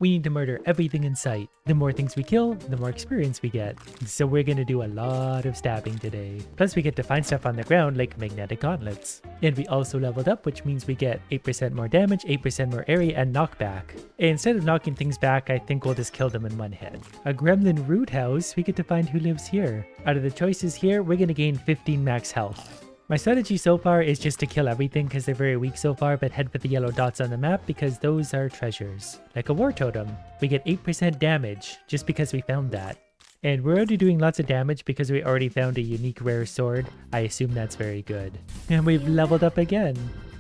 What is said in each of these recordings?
We need to murder everything in sight. The more things we kill, the more experience we get. So we're gonna do a lot of stabbing today. Plus we get to find stuff on the ground like magnetic gauntlets. And we also leveled up, which means we get 8% more damage, 8% more area, and knockback. Instead of knocking things back, I think we'll just kill them in one hit. A gremlin root house, we get to find who lives here. Out of the choices here, we're gonna gain 15 max health. My strategy so far is just to kill everything because they're very weak so far, but head for the yellow dots on the map because those are treasures. Like a war totem. We get 8% damage just because we found that. And we're already doing lots of damage because we already found a unique rare sword. I assume that's very good. And we've leveled up again.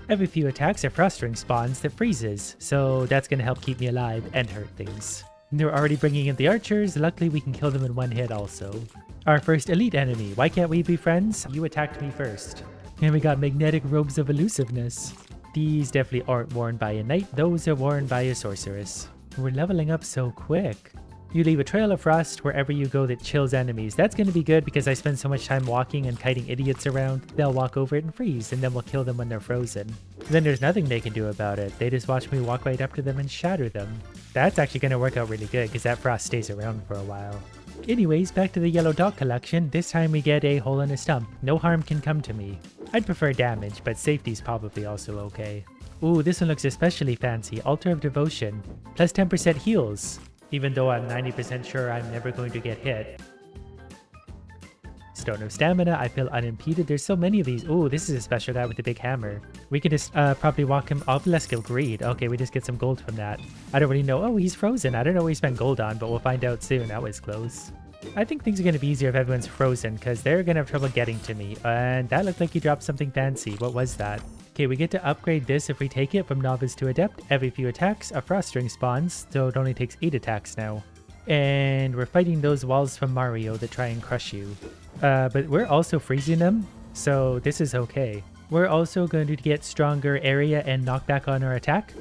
Every few attacks a frost ring spawns that freezes, so that's going to help keep me alive and hurt things. They're already bringing in the archers, luckily we can kill them in one hit also. Our first elite enemy, why can't we be friends? You attacked me first. And we got magnetic robes of elusiveness. These definitely aren't worn by a knight, those are worn by a sorceress. We're leveling up so quick. You leave a trail of frost wherever you go that chills enemies. That's going to be good because I spend so much time walking and kiting idiots around. They'll walk over it and freeze, and then we'll kill them when they're frozen. Then there's nothing they can do about it. They just watch me walk right up to them and shatter them. That's actually going to work out really good because that frost stays around for a while. Anyways, back to the yellow dot collection. This time we get a hole in a stump. No harm can come to me. I'd prefer damage, but safety's probably also okay. Ooh, this one looks especially fancy. Altar of Devotion. Plus 10% heals. Even though I'm 90% sure I'm never going to get hit. Stone of Stamina, I feel unimpeded. There's so many of these. Ooh, this is a special guy with the big hammer. We could just probably walk him off. Let's go greed. Okay, we just get some gold from that. I don't really know. Oh, he's frozen. I don't know what he spent gold on, but we'll find out soon. That was close. I think things are going to be easier if everyone's frozen, because they're going to have trouble getting to me. And that looked like he dropped something fancy. What was that? Okay, we get to upgrade this if we take it from Novice to Adept. Every few attacks, a frost ring spawns, so it only takes 8 attacks now. And we're fighting those walls from Mario that try and crush you. But we're also freezing them, so this is okay. We're also going to get stronger area and knockback on our attack.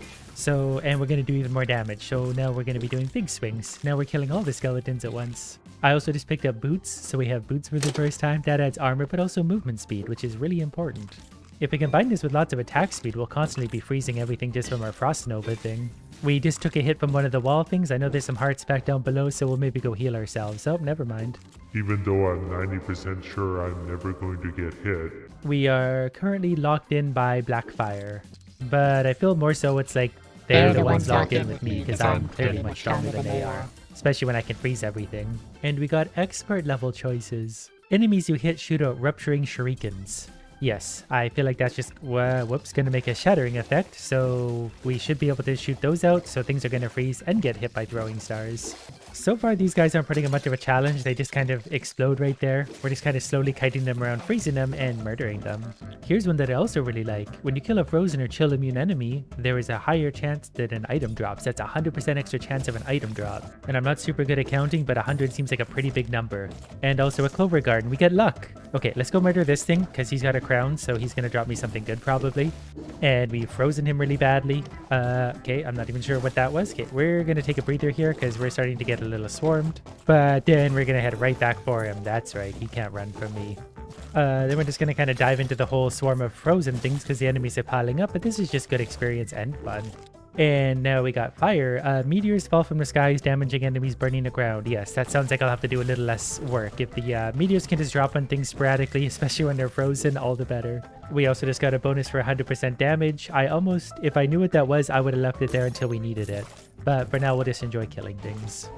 And we're going to do even more damage. So now we're going to be doing big swings. Now we're killing all the skeletons at once. I also just picked up boots, so we have boots for the first time. That adds armor, but also movement speed, which is really important. If we combine this with lots of attack speed, we'll constantly be freezing everything just from our Frost Nova thing. We just took a hit from one of the wall things. I know there's some hearts back down below, so we'll maybe go heal ourselves. Oh, never mind. Even though I'm 90% sure I'm never going to get hit. We are currently locked in by Blackfire. But I feel more so it's like they're the ones locked in with me because I'm clearly much stronger than they are. Especially when I can freeze everything. And we got expert level choices. Enemies you hit shoot out rupturing shurikens. Yes, I feel like that's just, whoops, going to make a shattering effect, so we should be able to shoot those out, so things are going to freeze and get hit by throwing stars. So far, these guys aren't putting much of a challenge. They just kind of explode right there. We're just kind of slowly kiting them around, freezing them, and murdering them. Here's one that I also really like. When you kill a frozen or chill immune enemy, there is a higher chance that an item drops. That's a 100% extra chance of an item drop. And I'm not super good at counting, but 100 seems like a pretty big number. And also a Clover Garden. We get luck. Okay, let's go murder this thing, because he's got a crown, so he's going to drop me something good probably. And we've frozen him really badly. Okay, I'm not even sure what that was. Okay, we're going to take a breather here, because we're starting to get a little swarmed. But then we're going to head right back for him. That's right, he can't run from me. Then we're just going to kind of dive into the whole swarm of frozen things, because the enemies are piling up, but this is just good experience and fun. And now we got fire. Meteors fall from the skies, damaging enemies, burning the ground. Yes, that sounds like I'll have to do a little less work. If the meteors can just drop on things sporadically, especially when they're frozen, all the better. We also just got a bonus for 100% damage. If I knew what that was, I would have left it there until we needed it. But for now, we'll just enjoy killing things.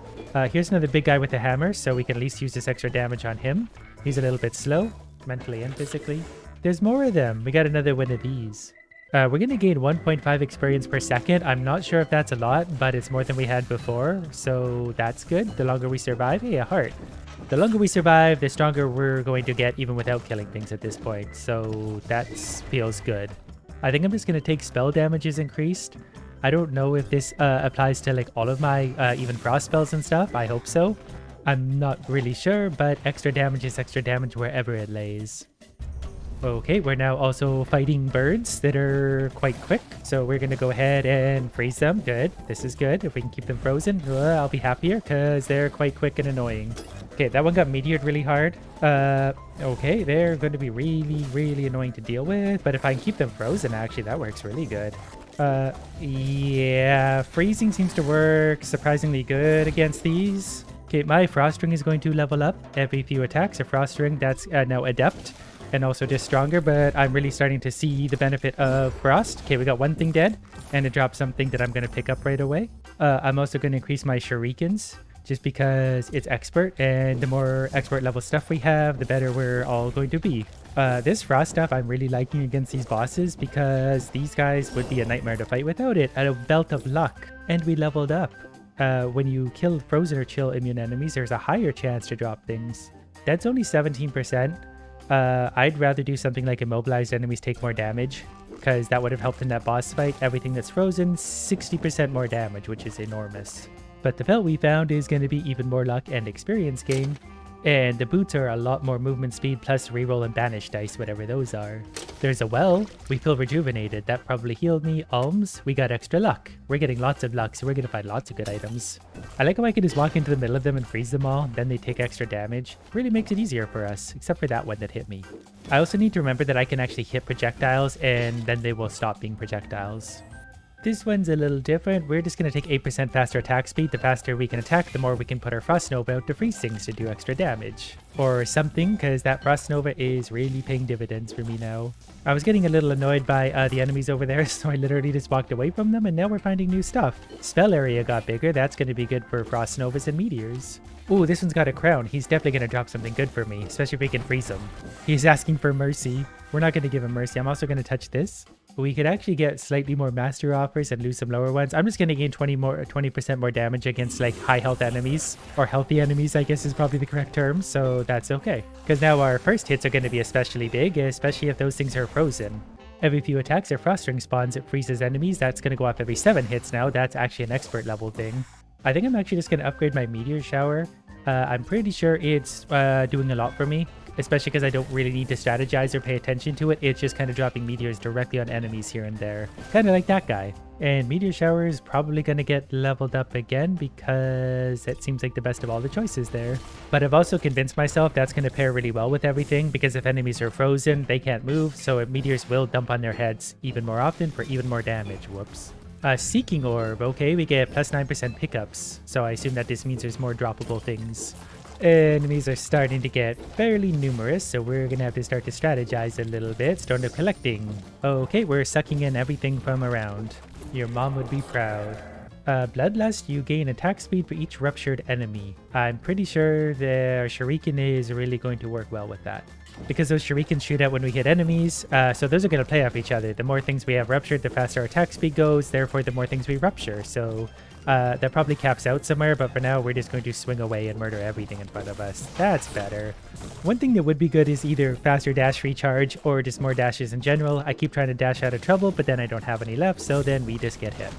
Here's another big guy with a hammer, so we can at least use this extra damage on him. He's a little bit slow, mentally and physically. There's more of them. We got another one of these. We're going to gain 1.5 experience per second. I'm not sure if that's a lot, but it's more than we had before, so that's good. The longer we survive, hey, a heart. The longer we survive, the stronger we're going to get even without killing things at this point, so that feels good. I think I'm just going to take spell damages increased. I don't know if this applies to like all of my even frost spells and stuff. I hope so. I'm not really sure, but extra damage is extra damage wherever it lays. Okay, we're now also fighting birds that are quite quick. So we're going to go ahead and freeze them. Good. This is good. If we can keep them frozen, I'll be happier because they're quite quick and annoying. Okay, that one got meteored really hard. Okay, they're going to be really, really annoying to deal with. But if I can keep them frozen, actually, that works really good. Yeah, freezing seems to work surprisingly good against these. Okay, my frost ring is going to level up every few attacks. A frost ring that's now adept and also just stronger, but I'm really starting to see the benefit of frost. Okay, we got one thing dead and it dropped something that I'm going to pick up right away. I'm also going to increase my shurikens just because it's expert, and the more expert level stuff we have, the better we're all going to be. This frost stuff I'm really liking against these bosses because these guys would be a nightmare to fight without it. A belt of luck, and we leveled up. When you kill frozen or chill immune enemies, there's a higher chance to drop things. That's only 17%. I'd rather do something like immobilized enemies take more damage, because that would have helped in that boss fight. Everything that's frozen, 60% more damage, which is enormous. But the belt we found is going to be even more luck and experience gain. And the boots are a lot more movement speed plus reroll and banish dice, whatever those are. There's a well. We feel rejuvenated. That probably healed me. Alms. We got extra luck. We're getting lots of luck, so we're going to find lots of good items. I like how I can just walk into the middle of them and freeze them all. Then they take extra damage. Really makes it easier for us, except for that one that hit me. I also need to remember that I can actually hit projectiles and then they will stop being projectiles. This one's a little different. We're just going to take 8% faster attack speed. The faster we can attack, the more we can put our Frost Nova out to freeze things to do extra damage. Or something, because that Frost Nova is really paying dividends for me now. I was getting a little annoyed by the enemies over there, so I literally just walked away from them, and now we're finding new stuff. Spell area got bigger. That's going to be good for Frost Novas and Meteors. Ooh, this one's got a crown. He's definitely going to drop something good for me, especially if we can freeze him. He's asking for mercy. We're not going to give him mercy. I'm also going to touch this. We could actually get slightly more master offers and lose some lower ones. I'm just going to gain 20% more damage against like high health enemies, or healthy enemies, I guess is probably the correct term. So that's okay. Because now our first hits are going to be especially big, especially if those things are frozen. Every few attacks or frost ring spawns, it freezes enemies. That's going to go up every 7 hits now. That's actually an expert level thing. I think I'm actually just going to upgrade my meteor shower. I'm pretty sure it's doing a lot for me, especially because I don't really need to strategize or pay attention to it. It's just kind of dropping meteors directly on enemies here and there. Kind of like that guy. And Meteor Shower is probably going to get leveled up again because it seems like the best of all the choices there. But I've also convinced myself that's going to pair really well with everything, because if enemies are frozen, they can't move, so meteors will dump on their heads even more often for even more damage. Whoops. Seeking Orb. Okay, we get plus 9% pickups, so I assume that this means there's more droppable things. Enemies are starting to get fairly numerous, so we're gonna have to start to strategize a little bit. Start to collecting. Okay, we're sucking in everything from around. Your mom would be proud. Bloodlust, you gain attack speed for each ruptured enemy. I'm pretty sure the Shuriken is really going to work well with that, because those Shurikens shoot out when we hit enemies, so those are going to play off each other. The more things we have ruptured, the faster our attack speed goes, therefore the more things we rupture. So that probably caps out somewhere, but for now we're just going to swing away and murder everything in front of us. That's better. One thing that would be good is either faster dash recharge or just more dashes in general. I keep trying to dash out of trouble, but then I don't have any left, so then we just get hit.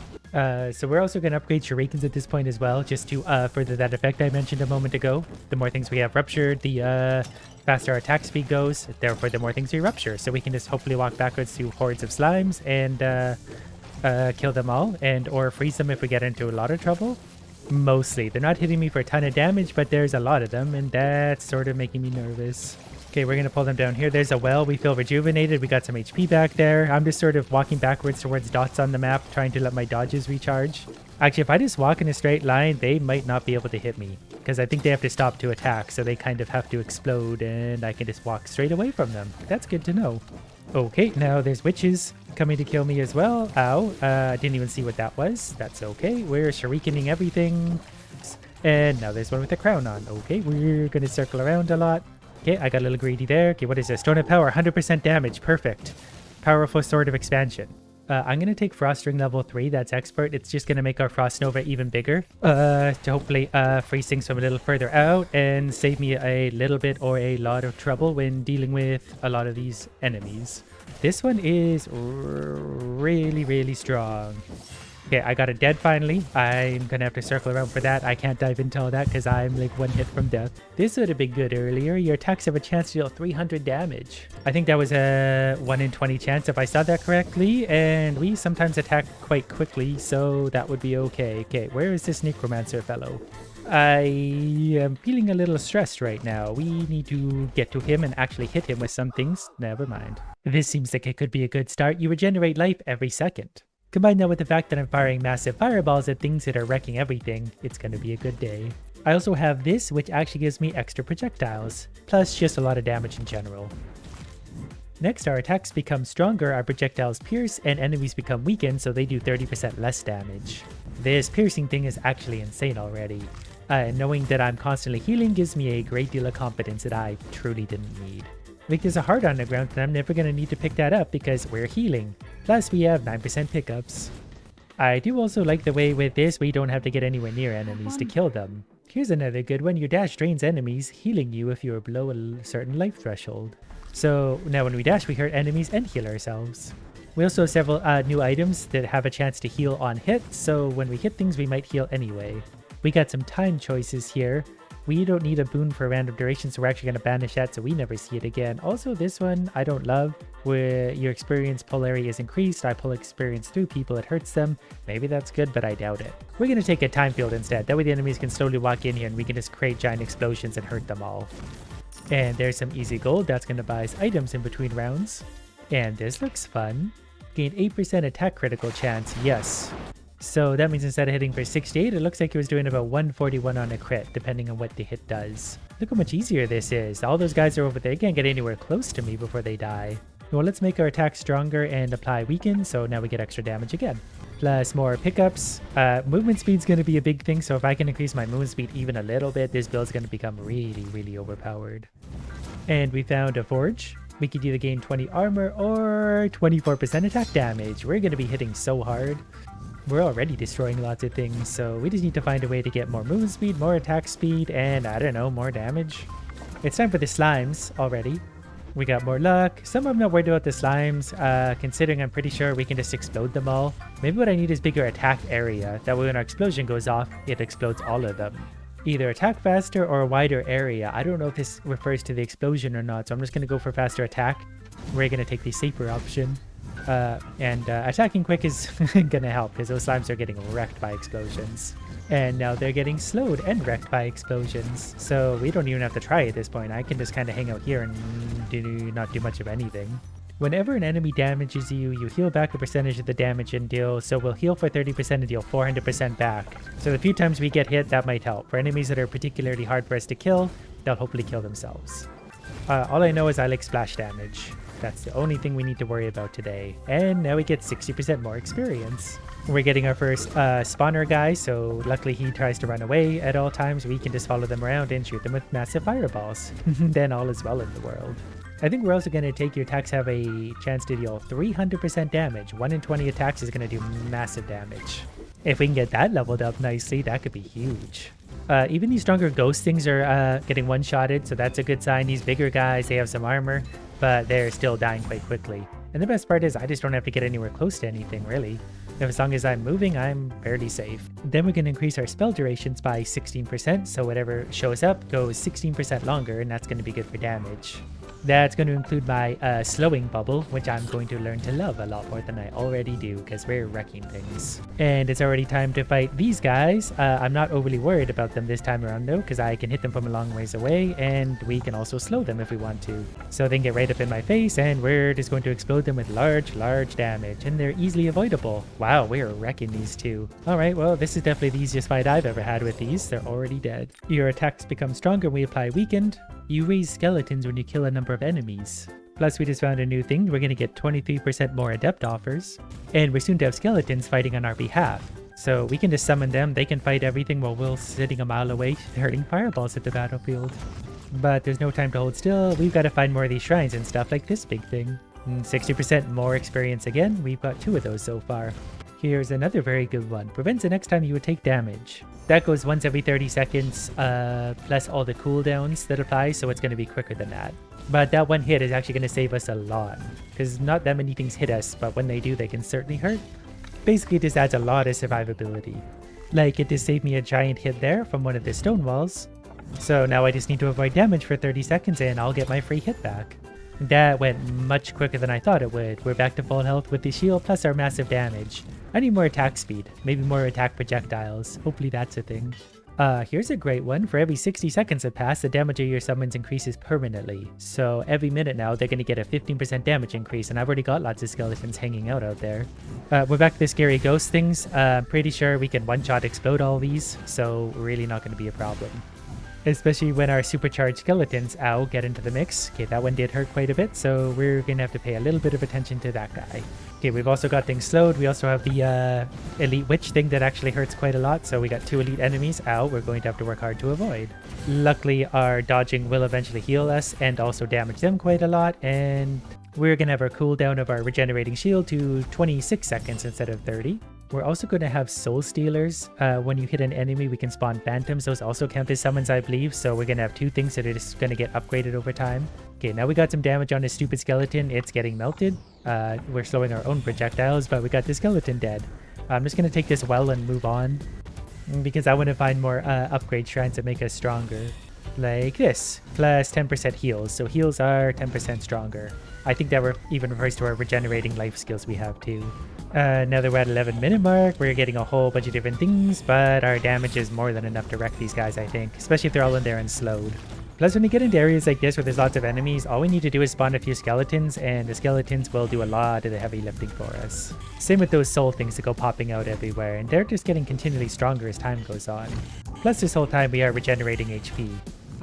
So we're also going to upgrade Shurikens at this point as well, just to further that effect I mentioned a moment ago. The more things we have ruptured, the faster our attack speed goes, therefore the more things we rupture. So we can just hopefully walk backwards through hordes of slimes and kill them all, and or freeze them if we get into a lot of trouble. Mostly. They're not hitting me for a ton of damage, but there's a lot of them, and that's sort of making me nervous. Okay, we're going to pull them down here. There's a well. We feel rejuvenated. We got some HP back there. I'm just sort of walking backwards towards dots on the map, trying to let my dodges recharge. Actually, if I just walk in a straight line, they might not be able to hit me, because I think they have to stop to attack, so they kind of have to explode, and I can just walk straight away from them. That's good to know. Okay, now there's witches coming to kill me as well. Ow. I didn't even see what that was. That's okay. We're shurikening everything. And now there's one with a crown on. Okay, we're going to circle around a lot. Okay, I got a little greedy there. Okay, what is this? Stone of Power, 100% damage. Perfect. Powerful Sword of Expansion. I'm going to take Frost Ring level 3. That's expert. It's just going to make our Frost Nova even bigger. To hopefully freeze things from a little further out and save me a little bit or a lot of trouble when dealing with a lot of these enemies. This one is really, really strong. Okay, I got it dead finally. I'm gonna have to circle around for that. I can't dive into all that because I'm like 1 hit from death. This would have been good earlier. Your attacks have a chance to deal 300 damage. I think that was a 1 in 20 chance if I saw that correctly, and we sometimes attack quite quickly, so that would be okay. Okay, where is this necromancer fellow? I am feeling a little stressed right now. We need to get to him and actually hit him with some things. Never mind. This seems like it could be a good start. You regenerate life every second. Combine that with the fact that I'm firing massive fireballs at things that are wrecking everything, it's gonna be a good day. I also have this, which actually gives me extra projectiles, plus just a lot of damage in general. Next, our attacks become stronger, our projectiles pierce, and enemies become weakened, so they do 30% less damage. This piercing thing is actually insane already. Knowing that I'm constantly healing gives me a great deal of confidence that I truly didn't need. Like there's a heart on the ground and I'm never going to need to pick that up because we're healing. Plus we have 9% pickups. I do also like the way with this we don't have to get anywhere near enemies to kill them. Here's another good one. Your dash drains enemies, healing you if you are below a certain life threshold. So now when we dash we hurt enemies and heal ourselves. We also have several new items that have a chance to heal on hit, so when we hit things we might heal anyway. We got some time choices here. We don't need a boon for random duration, so we're actually going to banish that so we never see it again. Also, this one I don't love, where your experience polarity is increased. I pull experience through people, it hurts them. Maybe that's good, but I doubt it. We're going to take a time field instead. That way the enemies can slowly walk in here and we can just create giant explosions and hurt them all. And there's some easy gold. That's going to buy us items in between rounds. And this looks fun. Gain 8% attack critical chance. Yes. So that means instead of hitting for 68, it looks like it was doing about 141 on a crit, depending on what the hit does. Look how much easier this is. All those guys are over there. They can't get anywhere close to me before they die. Well, let's make our attack stronger and apply weaken, so now we get extra damage again. Plus more pickups. Movement speed's going to be a big thing, so if I can increase my movement speed even a little bit, this build's going to become really, really overpowered. And we found a forge. We could either gain 20 armor or 24% attack damage. We're going to be hitting so hard. We're already destroying lots of things, so we just need to find a way to get more movement speed, more attack speed, and I don't know, more damage. It's time for the slimes already. We got more luck. Some I'm not worried about the slimes, considering I'm pretty sure we can just explode them all. Maybe what I need is bigger attack area. That way when our explosion goes off, it explodes all of them. Either attack faster or a wider area. I don't know if this refers to the explosion or not, so I'm just going to go for faster attack. We're going to take the safer option. Attacking quick is gonna help because those slimes are getting wrecked by explosions. And now they're getting slowed and wrecked by explosions. So we don't even have to try at this point. I can just kind of hang out here and not do much of anything. Whenever an enemy damages you, you heal back a percentage of the damage and deal. So we'll heal for 30% and deal 400% back. So the few times we get hit, that might help. For enemies that are particularly hard for us to kill, they'll hopefully kill themselves. All I know is I like splash damage. That's the only thing we need to worry about today. And now we get 60% more experience. We're getting our first spawner guy, so luckily he tries to run away at all times. We can just follow them around and shoot them with massive fireballs. Then all is well in the world. I think we're also going to take your attacks have a chance to deal 300% damage. 1 in 20 attacks is going to do massive damage. If we can get that leveled up nicely, that could be huge. Even these stronger ghost things are getting one-shotted, so that's a good sign. These bigger guys, they have some armor, but they're still dying quite quickly. And the best part is I just don't have to get anywhere close to anything, really. As long as I'm moving, I'm fairly safe. Then we can increase our spell durations by 16%, so whatever shows up goes 16% longer, and that's going to be good for damage. That's going to include my slowing bubble, which I'm going to learn to love a lot more than I already do, because we're wrecking things. And it's already time to fight these guys. I'm not overly worried about them this time around, though, because I can hit them from a long ways away, and we can also slow them if we want to. So they can get right up in my face, and we're just going to explode them with large damage, and they're easily avoidable. Wow, we're wrecking these two. Alright, well, this is definitely the easiest fight I've ever had with these. They're already dead. Your attacks become stronger when we apply weakened. You raise skeletons when you kill a number of enemies. Plus, we just found a new thing. We're going to get 23% more adept offers. And we're soon to have skeletons fighting on our behalf. So we can just summon them. They can fight everything while we're sitting a mile away, hurling fireballs at the battlefield. But there's no time to hold still. We've got to find more of these shrines and stuff like this big thing. 60% more experience again. We've got 2 of those so far. Here's another very good one. Prevents the next time you would take damage. That goes once every 30 seconds, plus all the cooldowns that apply, so it's going to be quicker than that. But that one hit is actually going to save us a lot, because not that many things hit us, but when they do, they can certainly hurt. Basically, this adds a lot of survivability. Like, it just saved me a giant hit there from one of the stone walls. So now I just need to avoid damage for 30 seconds and I'll get my free hit back. That went much quicker than I thought it would. We're back to full health with the shield plus our massive damage. I need more attack speed, maybe more attack projectiles. Hopefully that's a thing. Here's a great one. For every 60 seconds that pass, the damage of your summons increases permanently. So every minute now, they're going to get a 15% damage increase, and I've already got lots of skeletons hanging out there. We're back to the scary ghost things. Pretty sure we can one-shot explode all these, so really not going to be a problem. Especially when our supercharged skeletons, get into the mix. Okay, that one did hurt quite a bit, so we're going to have to pay a little bit of attention to that guy. Okay, we've also got things slowed. We also have the elite witch thing that actually hurts quite a lot, so we got 2 elite enemies. We're going to have to work hard to avoid. Luckily, our dodging will eventually heal us and also damage them quite a lot, and we're going to have our cooldown of our regenerating shield to 26 seconds instead of 30. We're also going to have soul stealers. When you hit an enemy, we can spawn phantoms. Those also count as summons, I believe. So we're going to have 2 things that are just going to get upgraded over time. Okay, now we got some damage on this stupid skeleton. It's getting melted. We're slowing our own projectiles, but we got the skeleton dead. I'm just going to take this well and move on, because I want to find more upgrade shrines that make us stronger. Like this, plus 10% heals. So heals are 10% stronger. I think that even refers to our regenerating life skills we have too. Now that we're at 11-minute mark, we're getting a whole bunch of different things, but our damage is more than enough to wreck these guys, I think, especially if they're all in there and slowed. Plus, when you get into areas like this where there's lots of enemies, all we need to do is spawn a few skeletons, and the skeletons will do a lot of the heavy lifting for us. Same with those soul things that go popping out everywhere, and they're just getting continually stronger as time goes on. Plus, this whole time we are regenerating HP.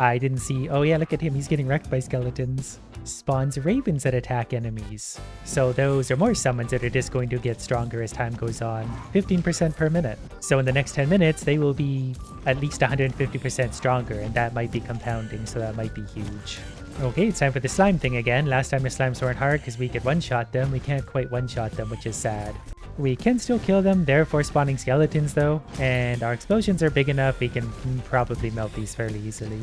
I didn't see... Oh yeah, look at him. He's getting wrecked by skeletons. Spawns ravens that attack enemies. So those are more summons that are just going to get stronger as time goes on. 15% per minute. So in the next 10 minutes, they will be at least 150% stronger, and that might be compounding, so that might be huge. Okay, it's time for the slime thing again. Last time the slimes weren't hard because we could one-shot them. We can't quite one-shot them, which is sad. We can still kill them. They're for spawning skeletons though, and our explosions are big enough we can probably melt these fairly easily.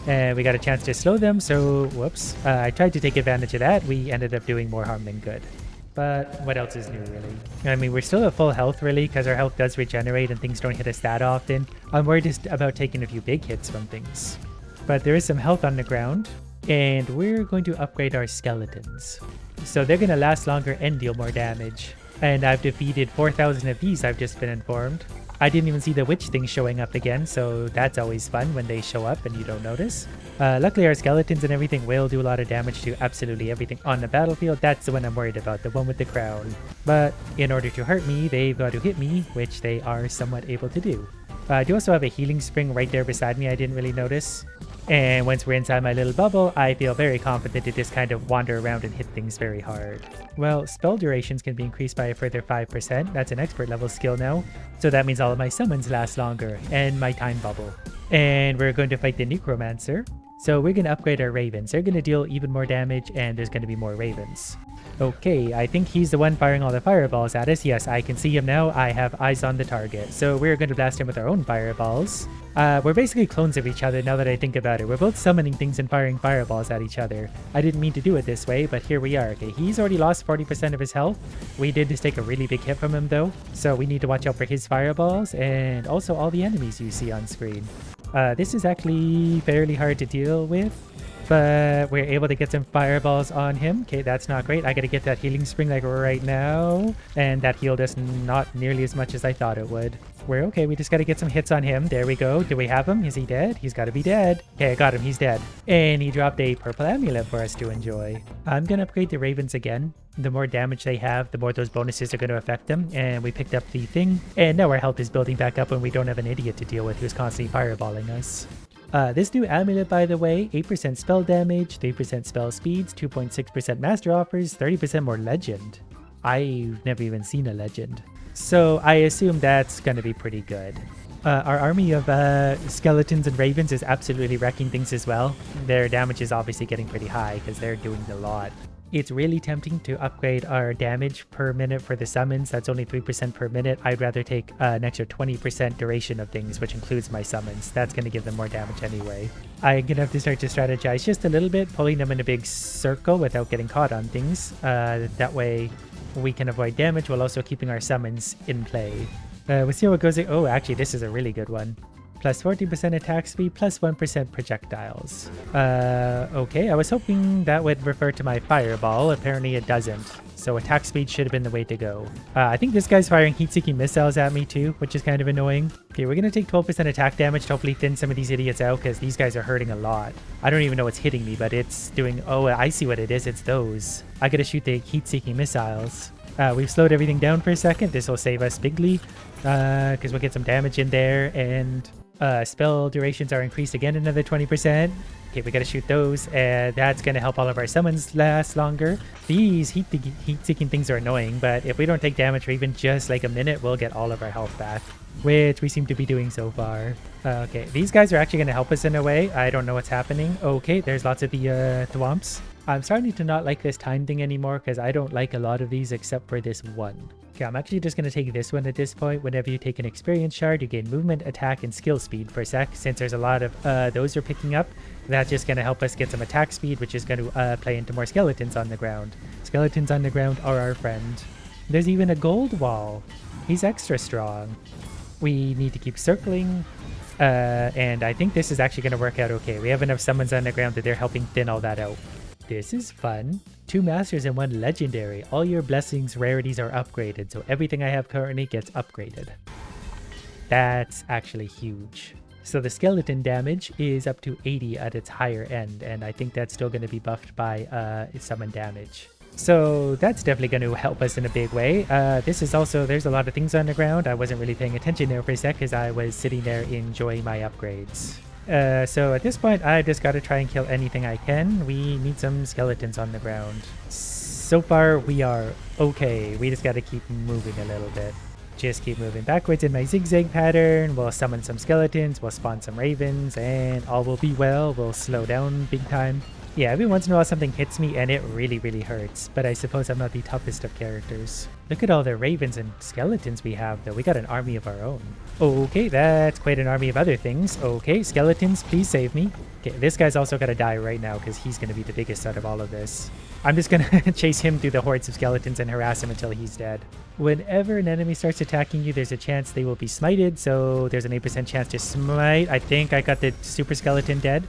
And we got a chance to slow them, so whoops. I tried to take advantage of that. We ended up doing more harm than good. But what else is new, really? I mean, we're still at full health, really, because our health does regenerate and things don't hit us that often. I'm worried just about taking a few big hits from things. But there is some health on the ground, and we're going to upgrade our skeletons. So they're going to last longer and deal more damage. And I've defeated 4,000 of these, I've just been informed. I didn't even see the witch thing showing up again, so that's always fun when they show up and you don't notice. Luckily our skeletons and everything will do a lot of damage to absolutely everything on the battlefield. That's the one I'm worried about, the one with the crown. But in order to hurt me, they've got to hit me, which they are somewhat able to do. I do also have a healing spring right there beside me I didn't really notice. And once we're inside my little bubble, I feel very confident to just kind of wander around and hit things very hard. Well, spell durations can be increased by a further 5%. That's an expert level skill now. So that means all of my summons last longer, and my time bubble. And we're going to fight the necromancer. So we're going to upgrade our ravens. They're going to deal even more damage, and there's going to be more ravens. Okay, I think he's the one firing all the fireballs at us. Yes, I can see him now. I have eyes on the target. So we're going to blast him with our own fireballs. We're basically clones of each other now that I think about it. We're both summoning things and firing fireballs at each other. I didn't mean to do it this way, but here we are. Okay, he's already lost 40% of his health. We did just take a really big hit from him though. So we need to watch out for his fireballs and also all the enemies you see on screen. This is actually fairly hard to deal with. But we're able to get some fireballs on him. Okay, that's not great. I gotta get that healing spring like right now. And that healed us not nearly as much as I thought it would. We're okay. We just gotta get some hits on him. There we go. Do we have him? Is he dead? He's gotta be dead. Okay, I got him. He's dead. And he dropped a purple amulet for us to enjoy. I'm gonna upgrade the ravens again. The more damage they have, the more those bonuses are going to affect them. And we picked up the thing. And now our health is building back up when we don't have an idiot to deal with who's constantly fireballing us. This new amulet, by the way, 8% spell damage, 3% spell speeds, 2.6% master offers, 30% more legend. I've never even seen a legend. So I assume that's going to be pretty good. Our army of skeletons and ravens is absolutely wrecking things as well. Their damage is obviously getting pretty high because they're doing a lot. It's really tempting to upgrade our damage per minute for the summons. That's only 3% per minute. I'd rather take an extra 20% duration of things, which includes my summons. That's going to give them more damage anyway. I'm going to have to start to strategize just a little bit, pulling them in a big circle without getting caught on things. That way we can avoid damage while also keeping our summons in play. We'll see how it goes. Oh, actually, this is a really good one. plus 40% attack speed, plus 1% projectiles. Okay, I was hoping that would refer to my fireball. Apparently it doesn't. So attack speed should have been the way to go. I think this guy's firing heat-seeking missiles at me too, which is kind of annoying. Okay, we're going to take 12% attack damage to hopefully thin some of these idiots out because these guys are hurting a lot. I don't even know what's hitting me, but it's doing... Oh, I see what it is. It's those. I got to shoot the heat-seeking missiles. We've slowed everything down for a second. This will save us bigly because we'll get some damage in there, and spell durations are increased again another 20%. Okay, we gotta shoot those, and that's gonna help all of our summons last longer. These heat-seeking things are annoying, but if we don't take damage for even just like a minute, we'll get all of our health back, which we seem to be doing so far. Okay, these guys are actually gonna help us in a way. I don't know what's happening. Okay, there's lots of the thwomps. I'm starting to not like this time thing anymore because I don't like a lot of these except for this one. Okay, I'm actually just going to take this one at this point. Whenever you take an experience shard, you gain movement, attack, and skill speed per sec. Since there's a lot of those are picking up, that's just going to help us get some attack speed, which is going to play into more skeletons on the ground. Skeletons on the ground are our friend. There's even a gold wall. He's extra strong. We need to keep circling. And I think this is actually going to work out okay. We have enough summons on the ground that they're helping thin all that out. This is fun. 2 masters and 1 legendary. All your blessings rarities are upgraded, so everything I have currently gets upgraded. That's actually huge. So the skeleton damage is up to 80 at its higher end, and I think that's still going to be buffed by summon damage. So that's definitely going to help us in a big way. This is also, there's a lot of things on the ground. I wasn't really paying attention there for a sec because I was sitting there enjoying my upgrades. So at this point, I just got to try and kill anything I can. We need some skeletons on the ground. So far, we are okay. We just got to keep moving a little bit. Just keep moving backwards in my zigzag pattern. We'll summon some skeletons, we'll spawn some ravens, and all will be well. We'll slow down big time. Yeah, every once in a while something hits me and it really, really hurts. But I suppose I'm not the toughest of characters. Look at all the ravens and skeletons we have, though. We got an army of our own. Okay, that's quite an army of other things. Okay, skeletons, please save me. Okay, this guy's also got to die right now because he's going to be the biggest out of all of this. I'm just going to chase him through the hordes of skeletons and harass him until he's dead. Whenever an enemy starts attacking you, there's a chance they will be smited. So there's an 8% chance to smite. I think I got the super skeleton dead.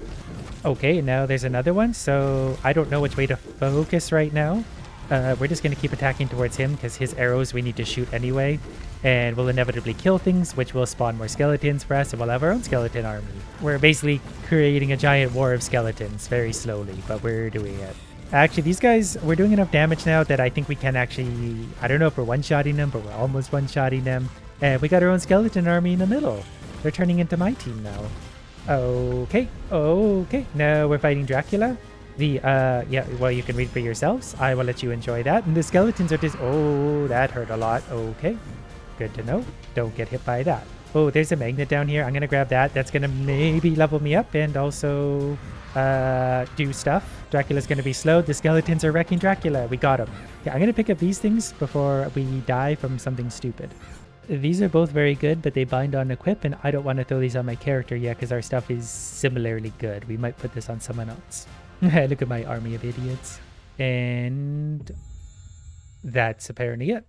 Okay, now there's another one, so I don't know which way to focus right now. We're just going to keep attacking towards him because his arrows we need to shoot anyway. And we'll inevitably kill things, which will spawn more skeletons for us, and we'll have our own skeleton army. We're basically creating a giant war of skeletons very slowly, but we're doing it. Actually, these guys, we're doing enough damage now that I think we can actually... I don't know if we're one-shotting them, but we're almost one-shotting them. And we got our own skeleton army in the middle. They're turning into my team now. Okay, now we're fighting Dracula. Yeah, well, you can read for yourselves. I will let you enjoy that. And the skeletons are just, oh, that hurt a lot. Okay, good to know. Don't get hit by that. Oh, there's a magnet down here. I'm going to grab that. That's going to maybe level me up and also do stuff. Dracula's going to be slowed. The skeletons are wrecking Dracula. We got him. Yeah, I'm going to pick up these things before we die from something stupid. These are both very good, but they bind on equip, and I don't want to throw these on my character yet because our stuff is similarly good. We might put this on someone else. Look at my army of idiots. And that's apparently it.